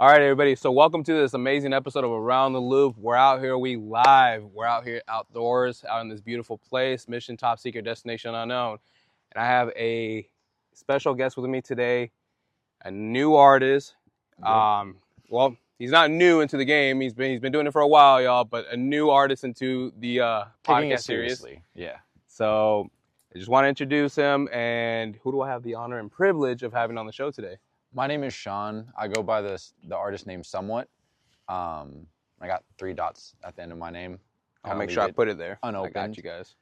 All right, everybody. So welcome to this amazing episode of Around the Loop. We're out here, We're out here outdoors, out in this beautiful place, mission top secret, destination unknown. And I have a special guest with me today, a new artist. Well, he's not new into the game. He's been doing it for a while, y'all, but a new artist into the Taking podcast it seriously. series. Yeah. So I just want to introduce him. And who do I have the honor and privilege of having on the show today? My name is Sean. I go by the artist name Somewhat. I got 3 dots at the end of my name. I'll make sure I put it there. Unopened. I got you guys.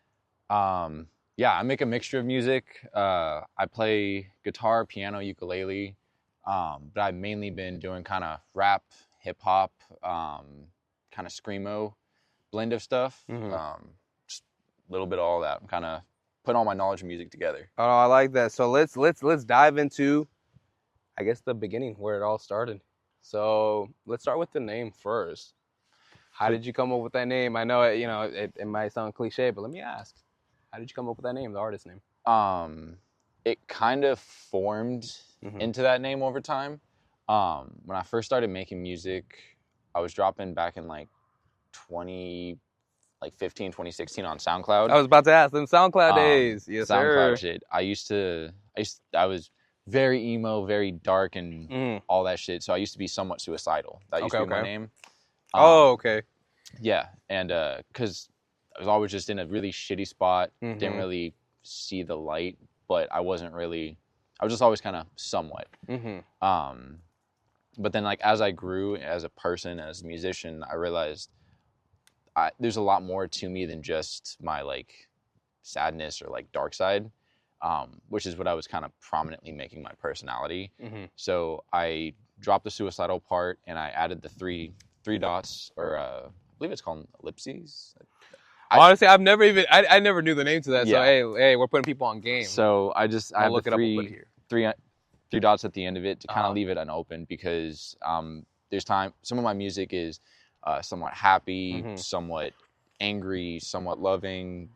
Yeah, I make a mixture of music. I play guitar, piano, ukulele, but I've mainly been doing kind of rap, hip hop, kind of screamo blend of stuff. Just a little bit of all that. I'm kind of putting all my knowledge of music together. Oh, I like that. So let's dive into, I guess, the beginning where it all started. So let's start with the name first. How did you come up with that name? I know it might sound cliche, but let me ask. How did you come up with that name, the artist name? It kind of formed into that name over time. When I first started making music, I was dropping back in 2015, 2016 on SoundCloud. I was about to ask them SoundCloud days. Yes, SoundCloud sir. shit. I was very emo, very dark, and all that shit. So I used to be somewhat suicidal. That used to be my name. Okay. Yeah, and because I was always just in a really shitty spot, didn't really see the light, but I was just always kind of somewhat. But then as I grew as a person, as a musician, I realized there's a lot more to me than just my sadness or dark side, which is what I was kind of prominently making my personality. So I dropped the suicidal part and I added the three dots, or I believe it's called ellipses. Honestly, I never knew the name to that. Yeah. So hey, we're putting people on game. So I have look the it up. We'll put it here. three dots at the end of it to kind of leave it unopened, because there's time. Some of my music is somewhat happy, somewhat angry, somewhat loving,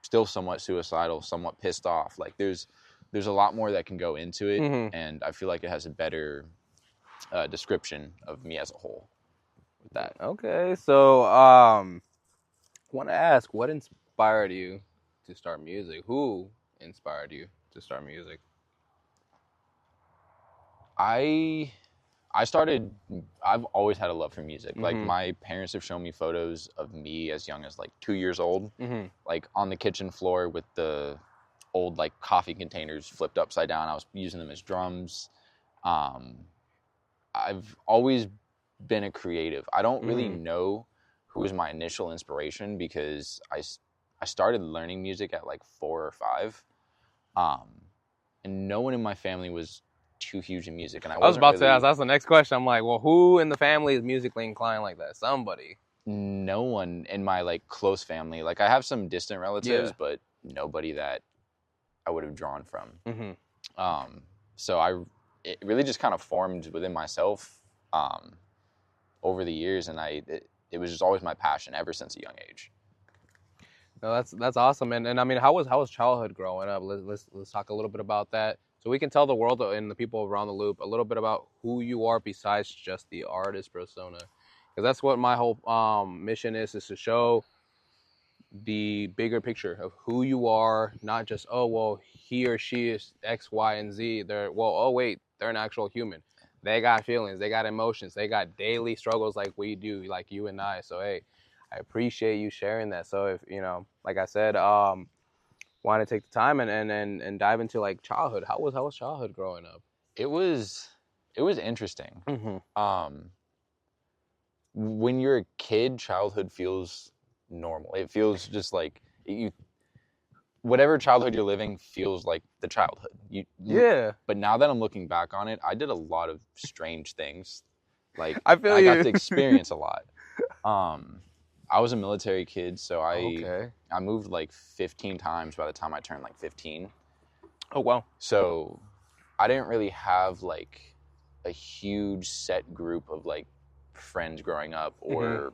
still somewhat suicidal, somewhat pissed off. There's a lot more that can go into it, and I feel like it has a better description of me as a whole with that. Okay, so I want to ask, what inspired you to start music? Who inspired you to start music? I've always had a love for music. My parents have shown me photos of me as young as 2 years old, on the kitchen floor with the old coffee containers flipped upside down. I was using them as drums. I've always been a creative. I don't really know who was my initial inspiration, because I started learning music at 4 or 5, and no one in my family was too huge in music. And I was about to ask, that's the next question. I'm like, well, who in the family is musically inclined like that? Somebody. No one in my close family. I have some distant relatives, but nobody that I would have drawn from. So it really just kind of formed within myself over the years, and it was just always my passion ever since a young age. No, that's awesome. And I mean, how was childhood growing up? Let's talk a little bit about that, so we can tell the world and the people around the loop a little bit about who you are besides just the artist persona, because that's what my whole mission is to show the bigger picture of who you are, not just, oh well, he or she is X, Y, and Z. They're an actual human. They got feelings, they got emotions, they got daily struggles like we do, like you and I. So hey, I appreciate you sharing that. So if like I said, want to take the time and dive into childhood. How was childhood growing up? It was interesting. When you're a kid, childhood feels normal. It feels just whatever childhood you're living feels like the childhood. But now that I'm looking back on it, I did a lot of strange things. I got to experience a lot. I was a military kid, so I moved 15 times by the time I turned 15. Oh wow. So I didn't really have a huge set group of friends growing up or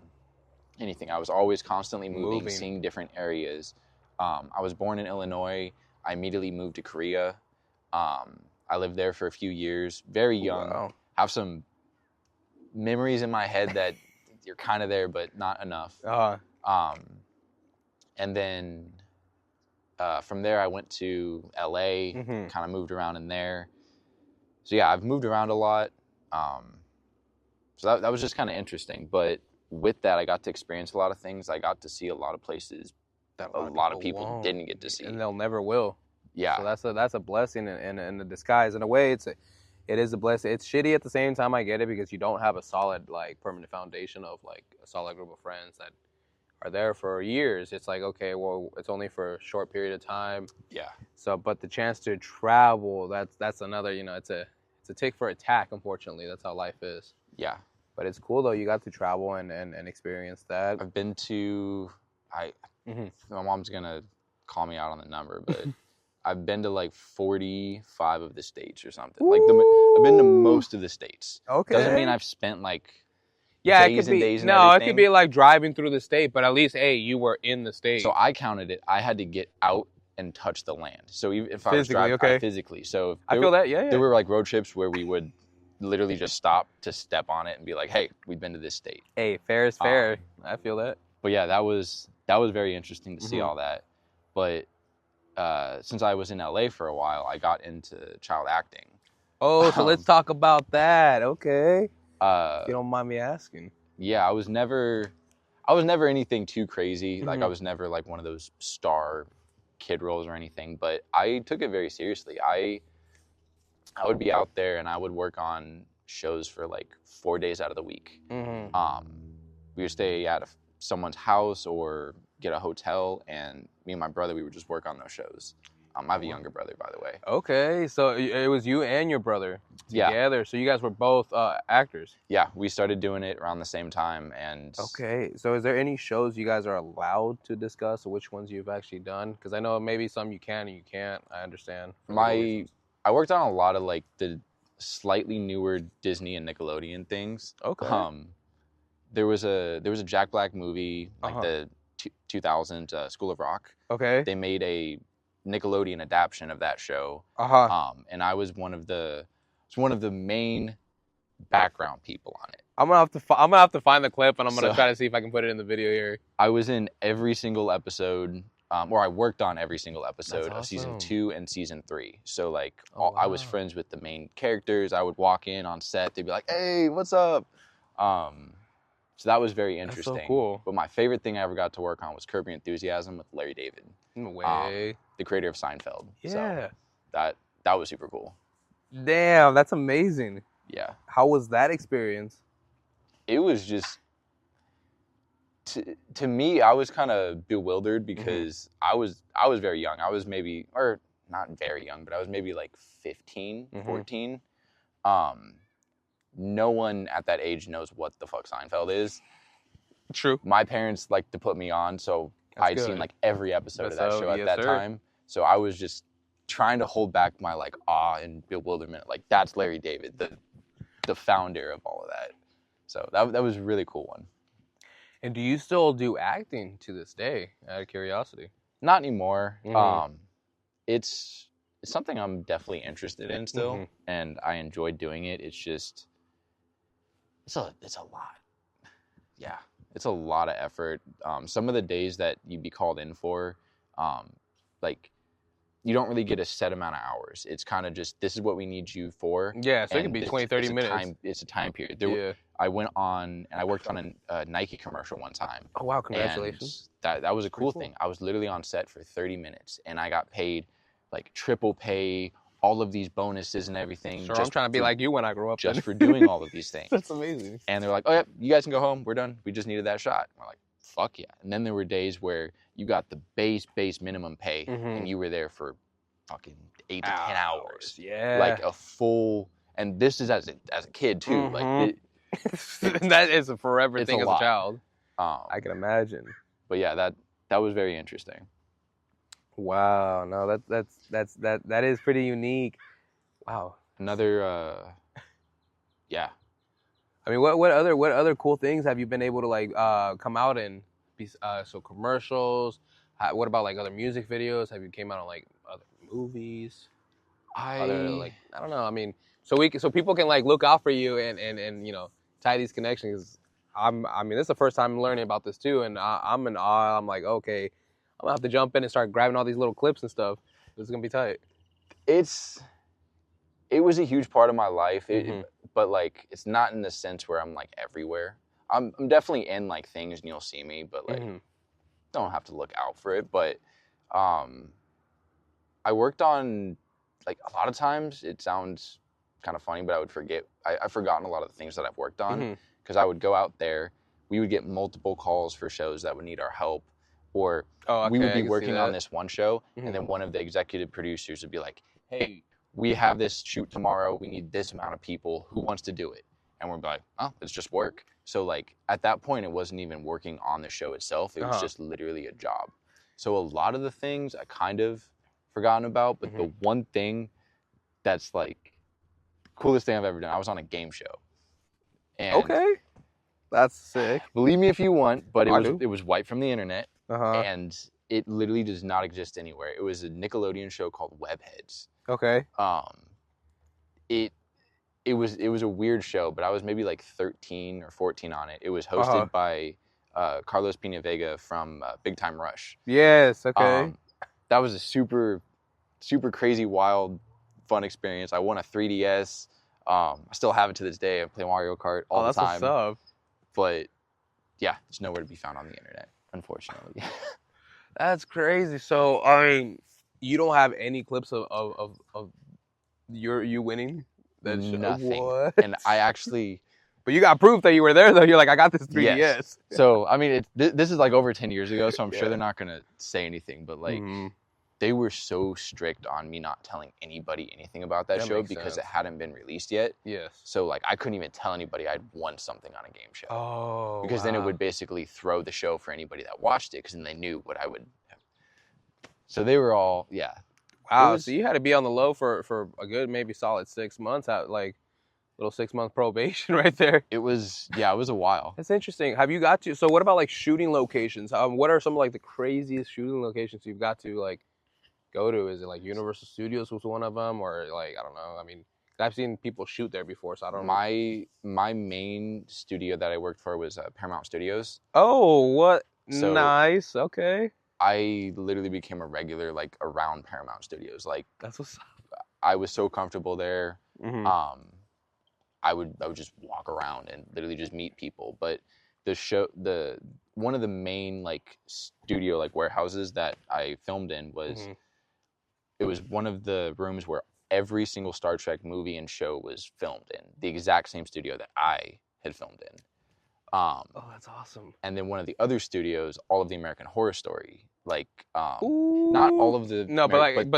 anything. I was always constantly moving, seeing different areas. I was born in Illinois. I immediately moved to Korea. I lived there for a few years, very young. Wow. Have some memories in my head that you're kind of there, but not enough. And then from there, I went to LA, kind of moved around in there. So yeah, I've moved around a lot. So that was just kind of interesting. But with that, I got to experience a lot of things. I got to see a lot of places that a lot of people didn't get to see, and they'll never will. Yeah. So that's a blessing in a disguise. In a way, it is a blessing. It's shitty at the same time. I get it because you don't have a solid like permanent foundation of like a solid group of friends that are there for years. It's like, okay, well, it's only for a short period of time. Yeah. So, but the chance to travel, that's another. It's a tick for a tack. Unfortunately, that's how life is. Yeah. But it's cool though. You got to travel and experience that. I've been to my mom's gonna call me out on the number, but I've been to like 45 of the states or something. Like I've been to most of the states. Okay. Doesn't mean I've spent like days and days and no, everything. It could be like driving through the state, but at least you were in the state. So I counted it. I had to get out and touch the land. So even if I was driving physically, so I feel that. Yeah. There were like road trips where we would literally just stop to step on it and be like, "Hey, we've been to this state." Hey, fair is fair. I feel that. But yeah, that was very interesting to see all that. But since I was in LA for a while, I got into child acting. Oh, so let's talk about that. Okay. If you don't mind me asking. Yeah, I was never anything too crazy. Like I was never like one of those star kid roles or anything, but I took it very seriously. I would be out there and I would work on shows for like 4 days out of the week. We would stay at someone's house or get a hotel, and me and my brother, we would just work on those shows. I have a younger brother, by the way. Okay, so it was you and your brother together. Yeah. So you guys were both actors. Yeah, we started doing it around the same time. And okay, so is there any shows you guys are allowed to discuss, or which ones you've actually done? Because I know maybe some you can and you can't. I understand. I worked on a lot of like the slightly newer Disney and Nickelodeon things. Okay. There was a Jack Black movie, like the 2000 School of Rock. Okay. They made a Nickelodeon adaptation of that show. And I was one of the main background people on it. I'm gonna have to find the clip, and I'm gonna try to see if I can put it in the video here. I was in every single episode, or I worked on every single episode of season 2 and season 3. So like I was friends with the main characters. I would walk in on set, they'd be like, "Hey, what's up?" So that was very interesting. That's so cool. But my favorite thing I ever got to work on was Curb Your Enthusiasm with Larry David. No way. The creator of Seinfeld. Yeah. So that was super cool. Damn, that's amazing. Yeah. How was that experience? It was just, to me, I was kind of bewildered because I was very young. I was maybe, or not very young, but I was maybe like 15, 14. No one at that age knows what the fuck Seinfeld is. True. My parents like to put me on, so I'd seen like every episode of that show at that time. So I was just trying to hold back my like awe and bewilderment. Like, that's Larry David, the founder of all of that. So that was a really cool one. And do you still do acting to this day, out of curiosity? Not anymore. It's something I'm definitely interested in still, and I enjoy doing it. It's just, it's a lot. Yeah, it's a lot of effort. Some of the days that you'd be called in for, like, you don't really get a set amount of hours. It's kind of just, this is what we need you for. Yeah, so it could be 20, 30 minutes. It's a time period. I went on, and I worked on a Nike commercial one time. Oh, wow, congratulations. And that was a cool thing. I was literally on set for 30 minutes, and I got paid, like, triple pay, all of these bonuses and everything. Sure, I'm trying to be like you when I grow up. Just for doing all of these things. That's amazing. And they're like, "Oh, yeah, you guys can go home. We're done. We just needed that shot." We're like, fuck yeah. And then there were days where you got the base minimum pay, and you were there for fucking 8 to 10 hours. Yeah. Like a full, and this is as a kid too. Like that is a forever thing as a child. I can imagine. But yeah, that was very interesting. Wow, no, that is pretty unique. Wow. Another yeah. I mean, what other cool things have you been able to like come out in? So commercials. What about like other music videos? Have you came out on like other movies? I don't know. I mean, so people can like look out for you and tie these connections. I mean, this is the first time I'm learning about this too, and I'm in awe. I'm like, okay, I'm gonna have to jump in and start grabbing all these little clips and stuff. This is gonna be tight. It was a huge part of my life, Mm-hmm. but like it's not in the sense where I'm like everywhere. I'm definitely in like things and you'll see me, but like Mm-hmm. don't have to look out for it. But I worked on like a lot of times. It sounds kind of funny, but I would forget. I've forgotten a lot of the things that I've worked on because I would go out there. We would get multiple calls for shows that would need our help, or we would be working on this one show, and then one of the executive producers would be like, "Hey, we have this shoot tomorrow. We need this amount of people. Who wants to do it?" And we're like, "Oh, it's just work." So like at that point, it wasn't even working on the show itself. It was just literally a job. So a lot of the things I kind of forgotten about, but the one thing that's like coolest thing I've ever done, I was on a game show. And okay, that's sick. Believe me if you want, but it was wiped from the internet, and it literally does not exist anywhere. It was a Nickelodeon show called Webheads. Okay. It was a weird show, but I was maybe like 13 or 14 on it. It was hosted by Carlos Pina Vega from Big Time Rush. Yes. Okay. That was a super crazy, wild, fun experience. I won a 3DS. I still have it to this day. I play Mario Kart all the time. That's what's up. But yeah, it's nowhere to be found on the internet, unfortunately. That's crazy. So I mean, you don't have any clips of you winning? That's nothing. What? And I actually... But you got proof that you were there, though. You're like, I got this 3DS. Yes. So, I mean, this is like over 10 years ago, so I'm sure they're not going to say anything. But, like, they were so strict on me not telling anybody anything about that show because it hadn't been released yet. Yes. So, like, I couldn't even tell anybody I'd won something on a game show. Oh, because then it would basically throw the show for anybody that watched it because then they knew what I would have. So they were all, Wow, so you had to be on the low for a good maybe solid 6 months out, like little 6 month probation right there. It was a while. That's interesting. Have you got to, so what about like shooting locations? What are some of like the craziest shooting locations you've got to like go to? Is it like Universal Studios was one of them, or like, I don't know. I mean, I've seen people shoot there before, so I don't know. My main studio that I worked for was Paramount Studios. Oh, what? So nice. Okay. I literally became a regular like around Paramount Studios. Like that's what's up. I was so comfortable there. I would just walk around and literally just meet people. But one of the main like studio like warehouses that I filmed in was it was one of the rooms where every single Star Trek movie and show was filmed in, the exact same studio that I had filmed in. Oh, that's awesome. And then one of the other studios, all of the American Horror Story, like not all of the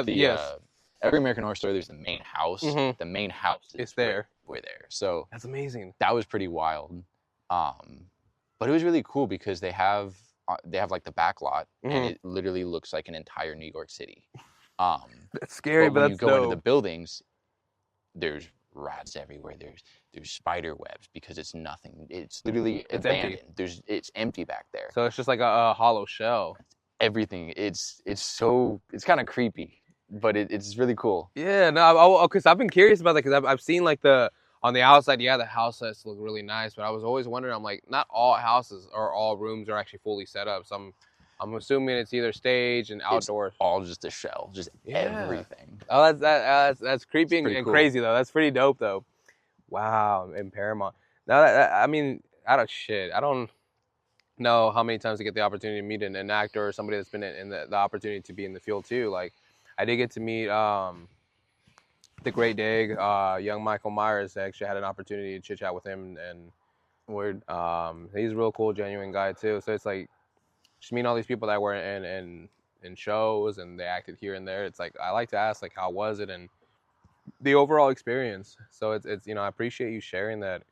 yes, every American Horror Story. There's the main house. The main house is there. We're there. So that's amazing. That was pretty wild. But it was really cool because they have like the back lot, and it literally looks like an entire New York City. That's scary, but when that's you go dope. into the buildings, there's rats everywhere. There's spider webs because it's nothing. It's literally abandoned. Empty. It's empty back there. So it's just like a hollow shell. Everything. It's kind of creepy, but it's really cool. Yeah, no, because I've been curious about that because I've seen like on the outside, the house sets look really nice, but I was always wondering, I'm like, not all houses or all rooms are actually fully set up. So I'm assuming it's either stage and outdoors. It's all just a shell, just everything. Oh, that's creepy and cool. crazy though. That's pretty dope though. Wow, in Paramount. Now I mean, I don't know how many times I get the opportunity to meet an actor or somebody that's been in the opportunity to be in the field too. Like, I did get to meet the Great Dig, young Michael Myers. I actually had an opportunity to chit chat with him, and he's a real cool, genuine guy too. So it's like just meeting all these people that were in shows and they acted here and there. It's like I like to ask like how was it and the overall experience. So it's I appreciate you sharing that.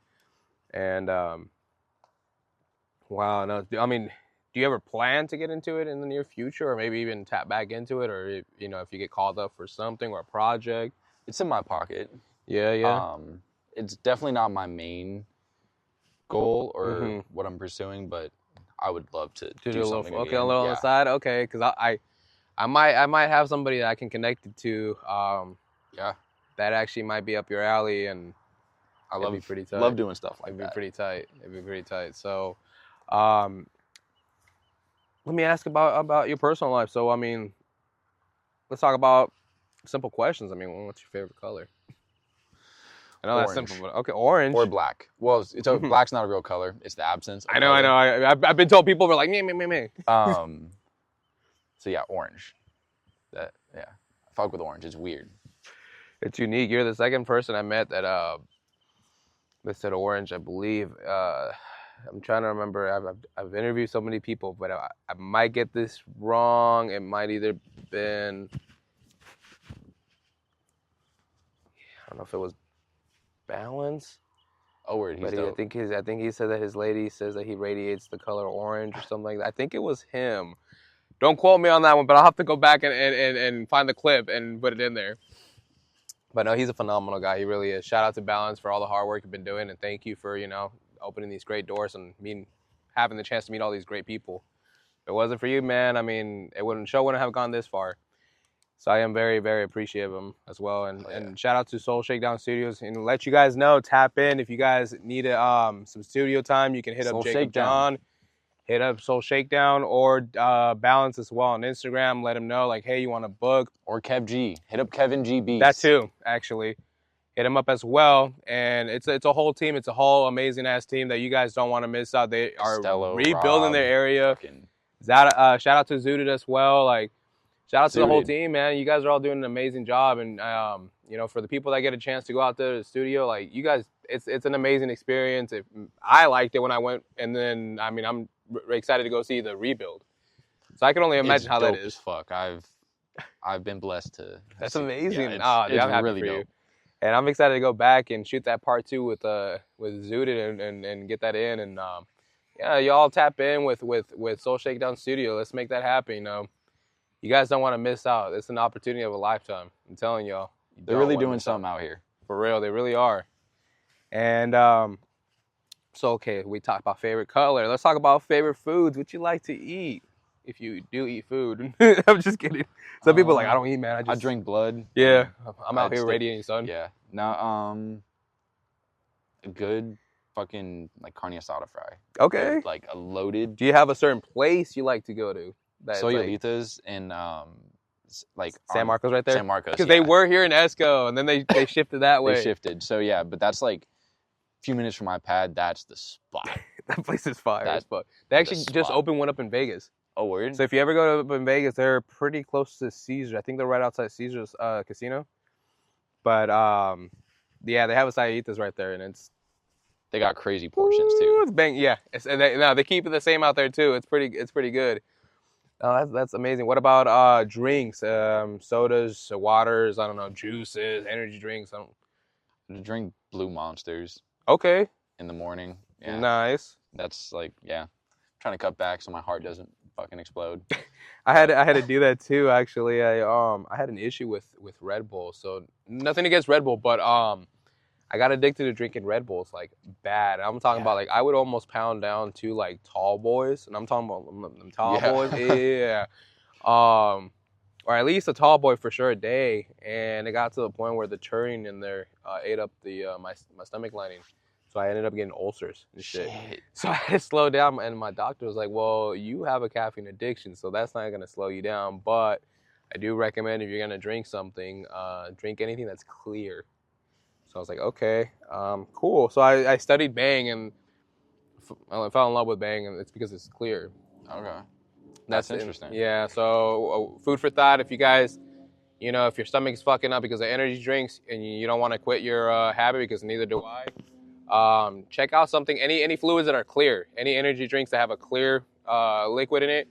And wow, no, I mean, do you ever plan to get into it in the near future, or maybe even tap back into it, or if you get called up for something or a project? It's in my pocket. Yeah. It's definitely not my main goal or what I'm pursuing, but I would love to do something. Okay, a little on the side. Okay, because I might have somebody that I can connect it to. That actually might be up your alley, and I It'd be pretty tight. love doing stuff like It'd that. be pretty tight. It'd be pretty tight. So, let me ask about your personal life. So, I mean, let's talk about simple questions. I mean, what's your favorite color? I know that's simple, but okay, orange or black. Well, black's not a real color. It's the absence of I know. color. I've been told people were like me. So yeah, orange. I fuck with orange. It's weird. It's unique. You're the second person I met that said orange, I believe. I'm trying to remember. I've interviewed so many people, but I might get this wrong. It might either been, I don't know if it was Balance. Oh, word. He's But dope. I think he said that his lady says that he radiates the color orange or something like that. I think it was him. Don't quote me on that one, but I'll have to go back and find the clip and put it in there. But no, he's a phenomenal guy. He really is. Shout out to Balance for all the hard work you've been doing, and thank you for, opening these great doors and having the chance to meet all these great people. If it wasn't for you, man, I mean, show wouldn't have gone this far. So I am very, very appreciative of him as well. And shout out to Soul Shakedown Studios. And let you guys know, tap in. If you guys need some studio time, you can hit up Jacob John. Hit up Soul Shakedown or Balance as well on Instagram. Let him know, like, hey, you want to book. Or Kev G. Hit up Kevin G. Beats. That too, actually. Hit him up as well. And it's a whole team. It's a whole amazing-ass team that you guys don't want to miss out. They are rebuilding their area. Shout out to Zooted as well. Like, shout out to the whole team, man. You guys are all doing an amazing job. And, for the people that get a chance to go out there to the studio, like, you guys, it's an amazing experience. I liked it when I went. And then, I mean, I'm excited to go see the rebuild. So I can only imagine how that is. As fuck. I've been blessed to. That's amazing. Yeah, I'm happy really for dope. you. And I'm excited to go back and shoot that part 2 with Zooted and get that in. And, y'all tap in with Soul Shakedown Studio. Let's make that happen, You guys don't want to miss out. It's an opportunity of a lifetime. I'm telling y'all. They're really doing something out here. For real, they really are. And so, okay, we talked about favorite color. Let's talk about favorite foods. What you like to eat, if you do eat food. I'm just kidding. Some people are like, I don't eat, man. I drink blood. Yeah, I'm out here radiating sun. Yeah. No, a good fucking like carne asada fry. Okay. Like a loaded. Do you have a certain place you like to go to? Soyolitas in like San Marcos right there? San Marcos. Because they were here in Esco and then they shifted that way. They shifted. So yeah, but that's like a few minutes from my pad. That's the spot. That place is fire as fuck. They actually just opened one up in Vegas. Oh, word? So if you ever go to in Vegas, they're pretty close to Caesars. I think they're right outside Caesars casino. But yeah, they have a Soyolitas right there, and they got crazy portions too. It's bang, yeah. They keep it the same out there too. It's pretty good. Oh, that's amazing. What about drinks? Sodas, waters, I don't know, juices, energy drinks. I drink Blue Monsters. Okay. In the morning. Yeah. Nice. That's like, yeah. I'm trying to cut back so my heart doesn't fucking explode. I had to do that too, actually. I had an issue with Red Bull. So nothing against Red Bull, but I got addicted to drinking Red Bulls like bad. I'm talking about like I would almost pound down to like tall boys, and I'm talking about them tall boys. Yeah. Or at least a tall boy for sure a day, and it got to the point where the taurine in there ate up the my stomach lining. So I ended up getting ulcers and shit. So I had to slow down, and my doctor was like, well, you have a caffeine addiction, so that's not going to slow you down. But I do recommend if you're going to drink something, drink anything that's clear. So I was like, okay, cool. So I studied Bang, and I fell in love with Bang, and it's because it's clear. Okay. That's interesting. Yeah, so food for thought. If you guys, if your stomach's fucking up because of energy drinks and you don't want to quit your habit, because neither do I, check out something, any fluids that are clear, any energy drinks that have a clear liquid in it.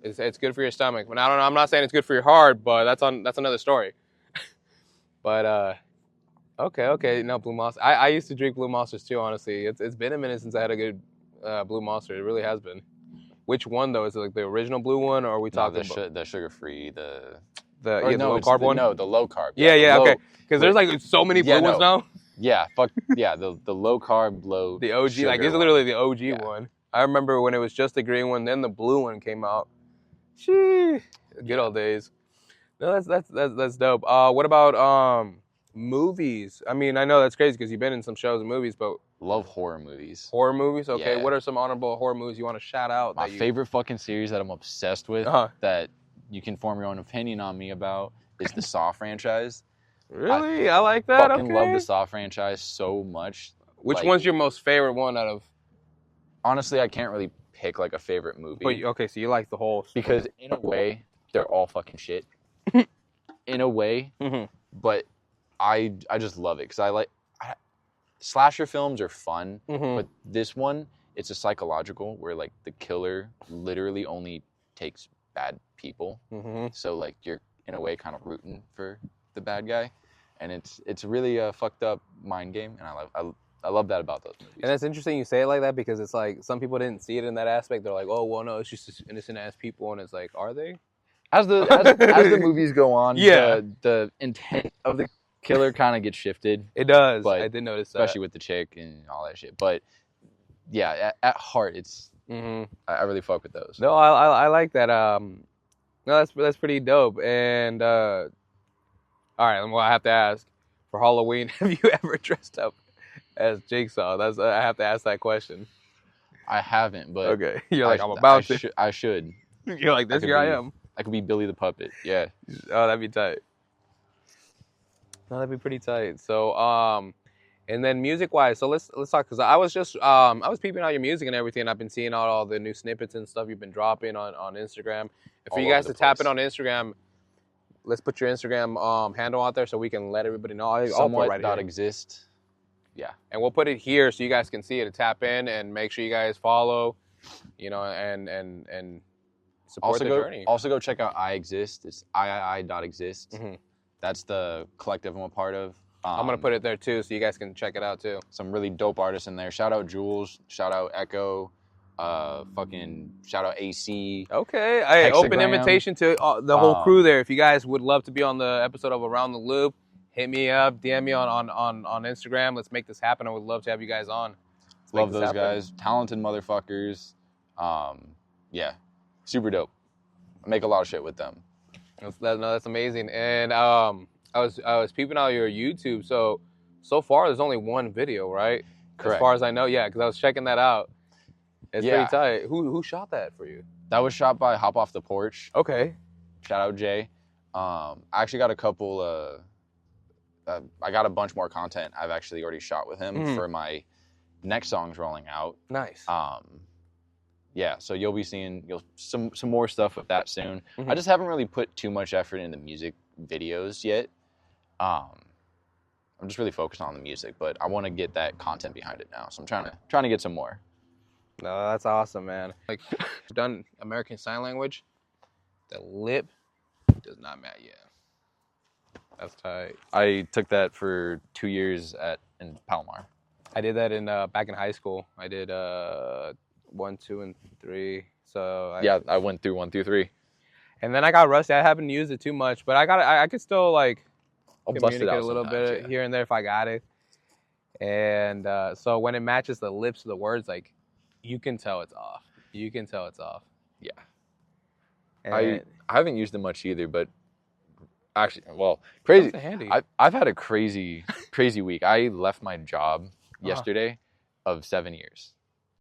It's good for your stomach. But I don't know. I'm not saying it's good for your heart, but that's another story. But okay. No, Blue Monster. I used to drink Blue Monsters too. Honestly, it's been a minute since I had a good Blue Monster. It really has been. Which one though? Is it like the original blue one, or are we talking about the sugar free, the low carb one? No, the low carb. Yeah, okay. Because there's like so many blue ones now. Yeah, fuck yeah, the low carb, low. The OG, like this is literally the OG one. I remember when it was just the green one, then the blue one came out. Good old days. No, that's dope. What about Movies. I mean, I know that's crazy because you've been in some shows and movies, but Love horror movies. horror movies. Okay, Yeah. what are some honorable horror movies you want to shout out? My favorite fucking series that I'm obsessed with, that you can form your own opinion on me about, is the Saw franchise. Really? I like that. Fucking Okay. love the Saw franchise so much. Which one's your most favorite one out of? Honestly, I can't really pick like a favorite movie. But, okay, so you like the whole. Because in a way, they're all fucking shit. In a way, but I just love it because slasher films are fun, but this one, it's a psychological where like the killer literally only takes bad people. So like you're in a way kind of rooting for the bad guy, and it's really a fucked up mind game, and I love that about those movies. And that's interesting you say it like that because it's like some people didn't see it in that aspect. They're like, oh well, no, it's just innocent ass people, and it's like, are they? As the movies go on, yeah, the intent of the killer kind of gets shifted. It does. But I did notice that, especially with the chick and all that shit. But yeah, at heart, it's I really fuck with those. No, I like that. No, that's pretty dope. And all right, well, I have to ask, for Halloween, have you ever dressed up as Jigsaw? I have to ask that question. I haven't, but okay, you're like, I'm about to. I should. You're like, this. Here I am. I could be Billy the Puppet. Yeah. Oh, that'd be tight. No, that'd be pretty tight. So, and then music-wise, so let's talk, because I was peeping out your music and everything, and I've been seeing all the new snippets and stuff you've been dropping on Instagram. And for you guys to tap in on Instagram, let's put your Instagram handle out there so we can let everybody know. Somewhat.exist. Yeah. And we'll put it here so you guys can see it, to tap in and make sure you guys follow, and support the journey. Also go check out I Exist. It's iii.exist. That's the collective I'm a part of. I'm going to put it there too so you guys can check it out too. Some really dope artists in there. Shout out Jules. Shout out Echo. Shout out AC. Okay. Hey, open invitation to the whole crew there. If you guys would love to be on the episode of Around the Loop, hit me up, DM me on Instagram. Let's make this happen. I would love to have you guys on. Love those guys. Talented motherfuckers. Yeah. Super dope. I make a lot of shit with them. That's amazing. And I was peeping out your YouTube. So far there's only one video, right? Correct. As far as I know, yeah, because I was checking that out. It's pretty tight. Who shot that for you? That was shot by Hop Off the Porch. Okay. Shout out Jay. I actually got a couple. I got a bunch more content I've actually already shot with him for my next songs rolling out. Nice. Yeah, so you'll be seeing some more stuff with that soon. I just haven't really put too much effort into music videos yet. I'm just really focused on the music, but I want to get that content behind it now. So I'm trying to get some more. No, that's awesome, man. Like, I've done American Sign Language. The lip does not matter yet. That's tight. I took that for 2 years in Palomar. I did that back in high school. I did 1, 2, and 3. So I went through 1 through 3. And then I got rusty. I haven't used it too much, but I could still like I'll bust communicate it out a little bit here and there if I got it. And so when it matches the lips of the words, like you can tell it's off. You can tell it's off. Yeah. And I haven't used it much either, but actually, well, crazy. Handy. I've had a crazy week. I left my job yesterday of 7 years.